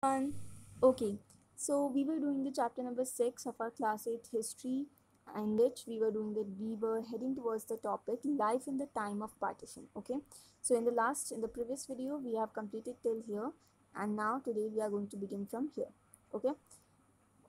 One. Okay, so we were doing the chapter number 6 of our class 8 history, in which we were heading towards the topic life in the time of partition. Okay, so in the previous video, we have completed till here, and now today we are going to begin from here. Okay,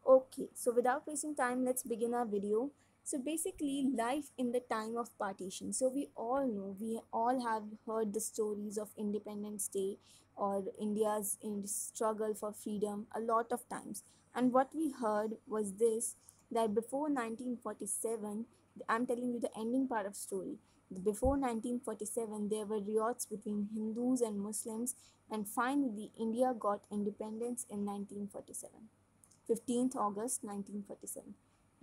Okay, so without wasting time, let's begin our video. So basically, life in the time of partition. So we all have heard the stories of Independence Day or India's in struggle for freedom a lot of times. And what we heard was this, that before 1947, I'm telling you the ending part of story. Before 1947, there were riots between Hindus and Muslims, and finally, India got independence in 1947. 15th August 1947,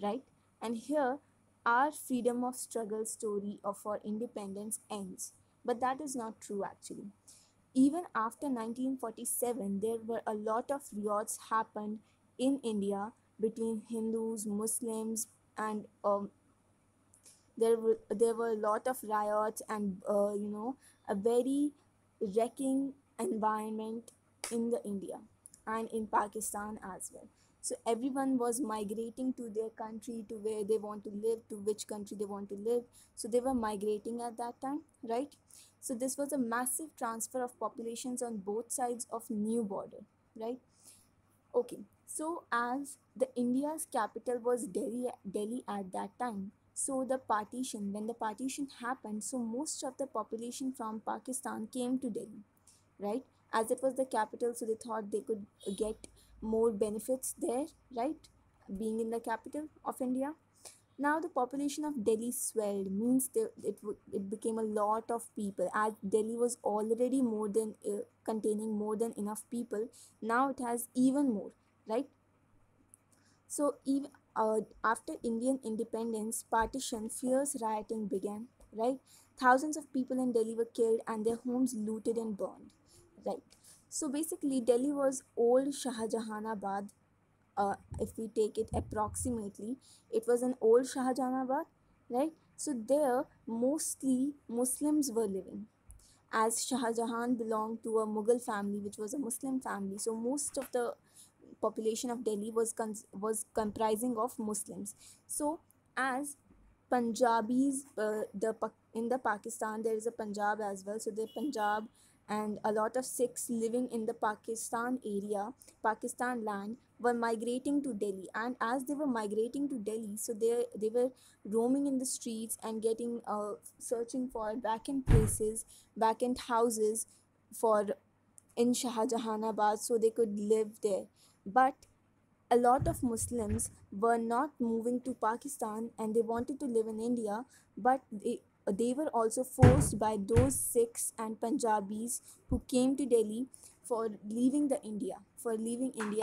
right? And here, our freedom of struggle story of our independence ends. But that is not true actually. Even after 1947, there were a lot of riots happened in India between Hindus, Muslims, and there were a lot of riots and a very wrecking environment in the India and in Pakistan as well. So everyone was migrating to their country, to where they want to live, to which country they want to live. So they were migrating at that time, right? So this was a massive transfer of populations on both sides of new border, right? Okay, so as the India's capital was Delhi at that time, so when the partition happened, so most of the population from Pakistan came to Delhi, right? As it was the capital, so they thought they could get more benefits there, right? Being in the capital of India. Now the population of Delhi swelled, means it became a lot of people. As Delhi was already more than containing more than enough people, now it has even more, right? So even after Indian independence, partition, fierce rioting began, right? Thousands of people in Delhi were killed and their homes looted and burned, right? So basically, Delhi was old Shahjahanabad. If we take it approximately, it was an old Shahjahanabad, right? So there mostly Muslims were living, as Shah Jahan belonged to a Mughal family, which was a Muslim family. So most of the population of Delhi was comprising of Muslims. So as Punjabis, in the Pakistan there is a Punjab as well. So the Punjab and a lot of Sikhs living in the Pakistan area, Pakistan land, were migrating to Delhi. And as they were migrating to Delhi, so they were roaming in the streets and getting searching for vacant places, vacant houses for in Shahjahanabad, so they could live there. But a lot of Muslims were not moving to Pakistan and they wanted to live in India, but they were also forced by those Sikhs and Punjabis who came to Delhi for leaving India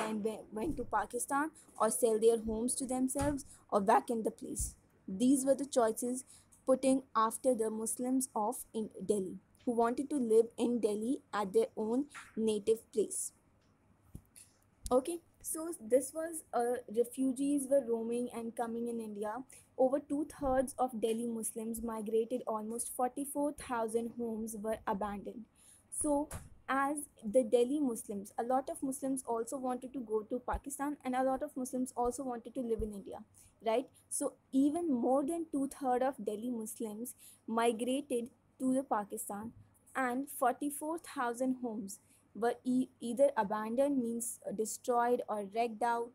and went to Pakistan, or sell their homes to themselves or vacant the place. These were the choices putting after the Muslims of in Delhi, who wanted to live in Delhi at their own native place. Okay, so this was refugees were roaming and coming in India. Over two-thirds of Delhi Muslims migrated. Almost 44,000 homes were abandoned. So, as the Delhi Muslims, a lot of Muslims also wanted to go to Pakistan, and a lot of Muslims also wanted to live in India, right? So, even more than two-thirds of Delhi Muslims migrated to the Pakistan, and 44,000 homes were either abandoned, means destroyed or wrecked out,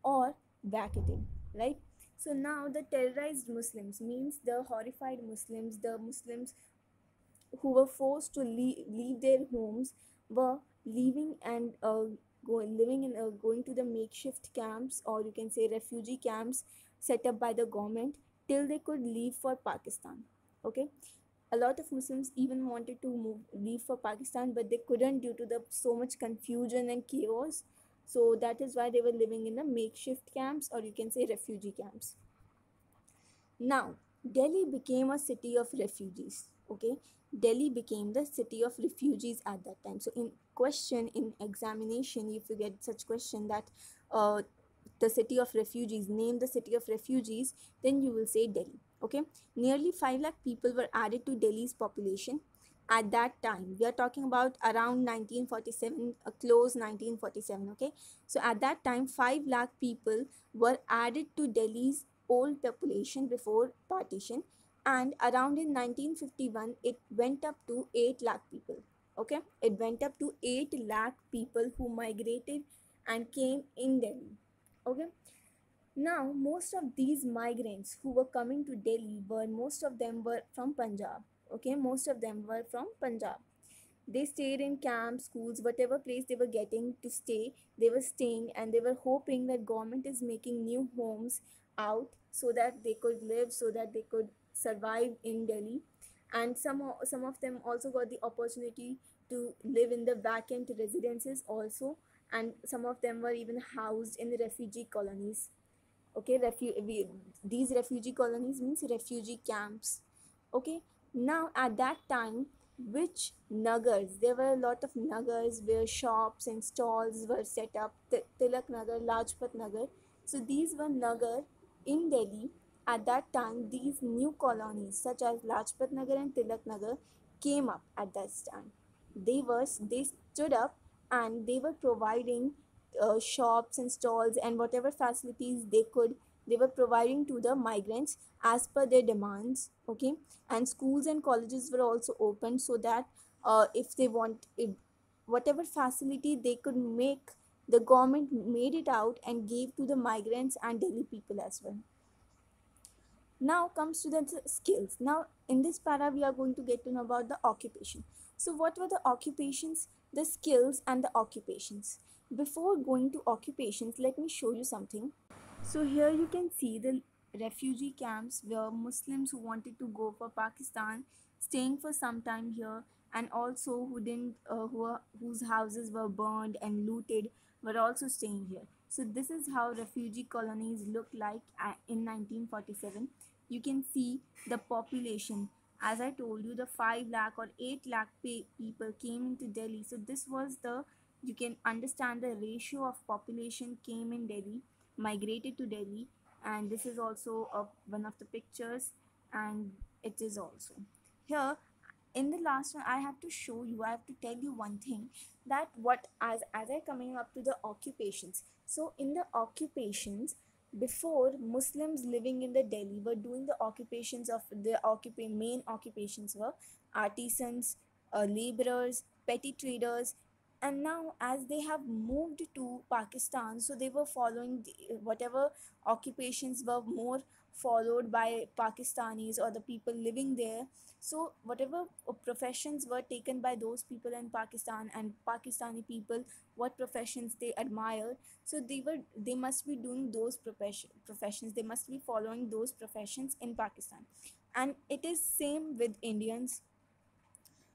or vacated, right? So now the terrorized Muslims, means the horrified Muslims, the Muslims who were forced to leave their homes, were leaving and going to the makeshift camps, or you can say refugee camps, set up by the government till they could leave for Pakistan. Okay, a lot of Muslims even wanted to leave for Pakistan, but they couldn't due to the so much confusion and chaos. So that is why they were living in the makeshift camps, or you can say refugee camps. Now, Delhi became a city of refugees. Okay, Delhi became the city of refugees at that time. So, in examination, if you get such question that uh, the city of refugees, name the city of refugees, then you will say Delhi. Okay, nearly 5 lakh people were added to Delhi's population. at that time. We are talking about around 1947, close 1947. Okay, so at that time 5 lakh people were added to Delhi's old population before partition, and around in 1951 it went up to 8 lakh people. Okay, it went up to 8 lakh people who migrated and came in Delhi. Okay, now most of these migrants who were coming to Delhi were, most of them were from Punjab. Okay, most of them were from Punjab. They stayed in camps, schools, whatever place they were getting to stay, they were staying, and they were hoping that government is making new homes out so that they could live, so that they could survive in Delhi. And some of them also got the opportunity to live in the vacant residences also, and some of them were even housed in the refugee colonies. Okay, these refugee colonies means refugee camps. Okay, now at that time, which nagars, there were a lot of nagars where shops and stalls were set up, Tilak Nagar, Lajpat Nagar. So these were nagar in Delhi. At that time, these new colonies such as Lajpat Nagar and Tilak Nagar came up at that time. They stood up, and they were providing shops and stalls and whatever facilities they could, they were providing to the migrants as per their demands. Okay, and schools and colleges were also open so that if they want if, whatever facility they could make, the government made it out and gave to the migrants and Delhi people as well. Now comes to the skills. Now in this para we are going to get to know about the occupation. So what were the occupations, the skills and the occupations? Before going to occupations, let me show you something. So here you can see the refugee camps where Muslims who wanted to go for Pakistan staying for some time here, and also who didn't whose houses were burned and looted were also staying here. So this is how refugee colonies looked like in 1947. You can see the population. As I told you, the 5 lakh or 8 lakh people came into Delhi. So this was the, you can understand the ratio of population came in Delhi, migrated to Delhi. And this is also one of the pictures, and it is also here. In the last one, I have to show you, I have to tell you one thing, that what, as I coming up to the occupations. So in the occupations, before, Muslims living in the Delhi were doing the occupations of the main occupations were artisans, laborers, petty traders. And now as they have moved to Pakistan, so they were following whatever occupations were more followed by Pakistanis or the people living there. So whatever professions were taken by those people in Pakistan, and Pakistani people, what professions they admire, so they must be doing those professions, they must be following those professions in Pakistan. And it is same with Indians.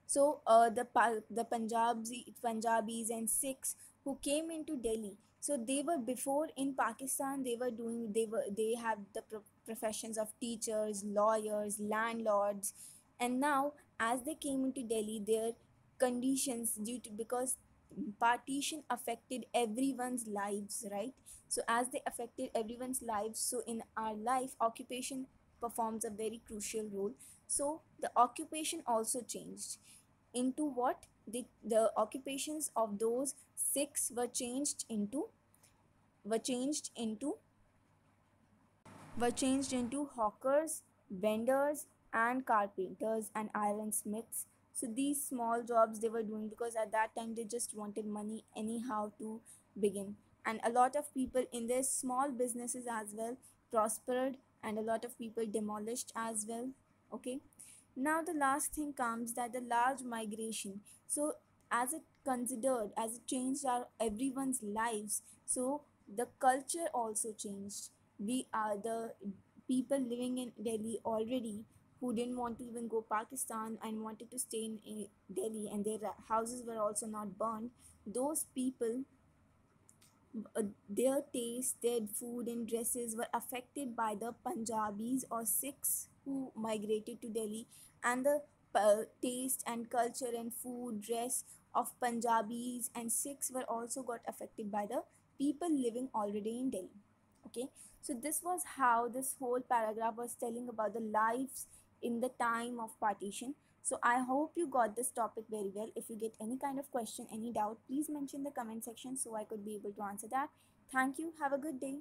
So the Punjabis and Sikhs who came into Delhi, so they were before in Pakistan, they were doing, they have the professions of teachers, lawyers, landlords. And now as they came into Delhi, their conditions, due to, because partition affected everyone's lives, right? So as they affected everyone's lives, so in our life occupation performs a very crucial role. So the occupation also changed into what, the occupations of those six were changed into were changed into hawkers, vendors, and carpenters and ironsmiths. So these small jobs they were doing because at that time they just wanted money anyhow to begin. And a lot of people in their small businesses as well prospered, and a lot of people demolished as well. Okay. Now the last thing comes, that the large migration. So as it considered, as it changed our everyone's lives, so the culture also changed. We are the people living in Delhi already who didn't want to even go Pakistan and wanted to stay in Delhi, and their houses were also not burned. Those people, their taste, their food and dresses were affected by the Punjabis or Sikhs who migrated to Delhi, and the taste and culture and food, dress of Punjabis and Sikhs were also got affected by the people living already in Delhi. Okay, so this was how this whole paragraph was telling about the lives in the time of partition. So I hope you got this topic very well. If you get any kind of question, any doubt, please mention in the comment section so I could be able to answer that. Thank you. Have a good day.